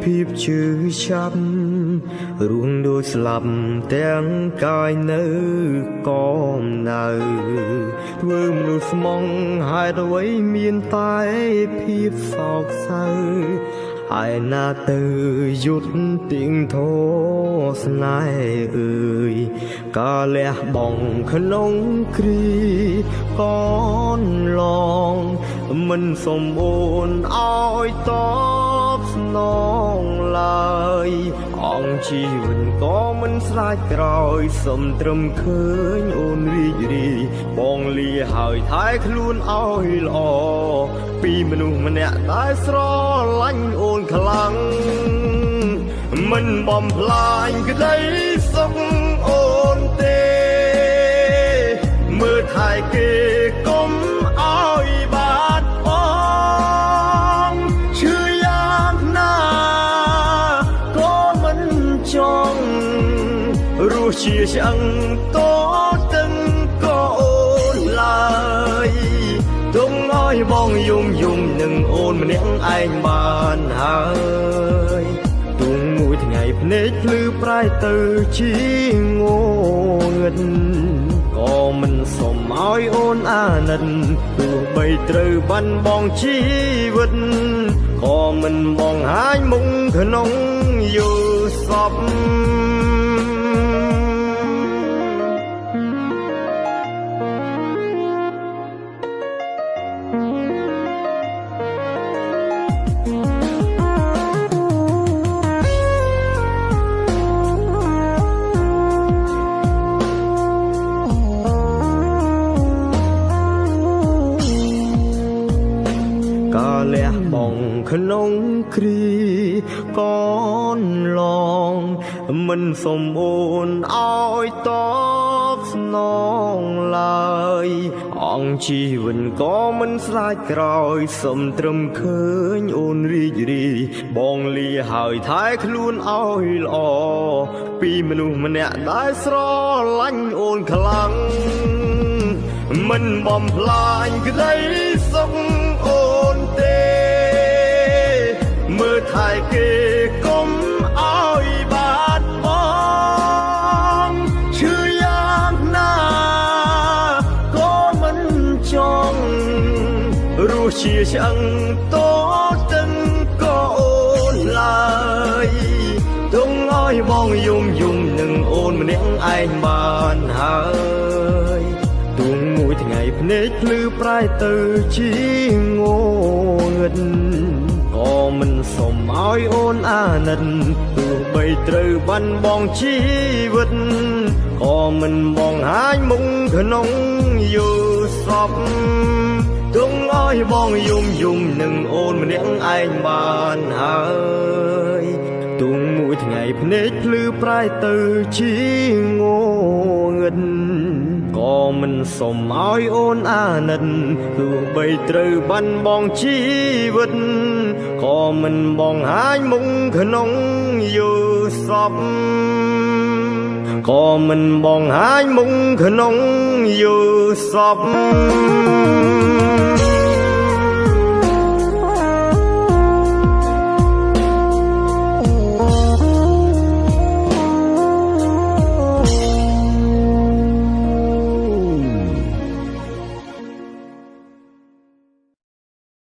ភាពជឿចាប់រួមដូចស្លាប់ទាំងកាយនៅក៏នៅធ្វើមនុស្សស្មងហេតុអ្វីមានតែភាពសោកសៅហើយណាទៅយុទ្ធទៀងធោស្នេហ៍អើយកាលះបងក្នុងគ្រីកនឡងមិនសម្បូរឲ្យតបស្នងឡើយអង្គជីវិតក៏មិនស្លាចក្រោយសំត្រឹមឃើញអូនរីករាយបងលាហើយថែខ្លួនឲ្យល្អពីមនុស្សម្នាក់ដែលស្រឡាញ់អូនខ្លាំងមិនបំផ្លាញក្តីសុខអូនទេមើលថែគេកុំឲ្យបាត់បង់ឈឺយ៉ាងណាក៏មិនចង់រស់ជាឆ្អឹងតតឹងក៏អូនឡើយទុំឲ្យបងយំនឹងអូនម្នាក់ឯងបានហើយទុំមួយថ្ងៃភ្នែកភ្លឺប្រែទៅជាងងឹតក៏មិនសុំឲ្យអូនអាណិតទោះបីត្រូវបាត់បង់ជីវិតក៏មិនបងហាញមុខក្នុងយល់សពកាលះបងក្នុងគ្រីកនឡងមិនសម្បូរឲ្យតបស្នងឡើយអង្គជីវិតក៏មិនស្លាចក្រោយសំត្រឹមឃើញអូនរីករាយបងលាហើយថែខ្លួនឲ្យល្អពីមនុស្សម្នាក់ដែលស្រឡាញ់អូនខ្លាំងមិនបំផ្លាញក្តីសុខអូនទេមើលថែគេកុំឲ្យបាត់បង់ឈឺយ៉ាងណាក៏មិនចង់រស់ជាឆ្អឹងតតឹងក៏អូនឡើយទុំឲ្យបងយំនឹងអូនម្នាក់ឯងបានហើយទុំមួយថ្ងៃភ្នែកភ្លឺប្រែទៅជាងងឹតក៏មិនសុំឲ្យអូនអាណិតទោះបីត្រូវបាត់បង់ជីវិតក៏មិនបងហាញមុខក្នុងយល់សពទុំឲ្យបងយំនឹងអូនម្នាក់ឯងបានហើយទុំមួយថ្ងៃភ្នែកភ្លឺប្រែទៅជាងងឹតក៏មិនសុំឲ្យអូនអាណិតទោះបីត្រូវបាត់បង់ជីវិតក៏មិនបងហាញមុខក្នុងយល់សពក៏មិនបងហាញមុខក្នុងយល់សព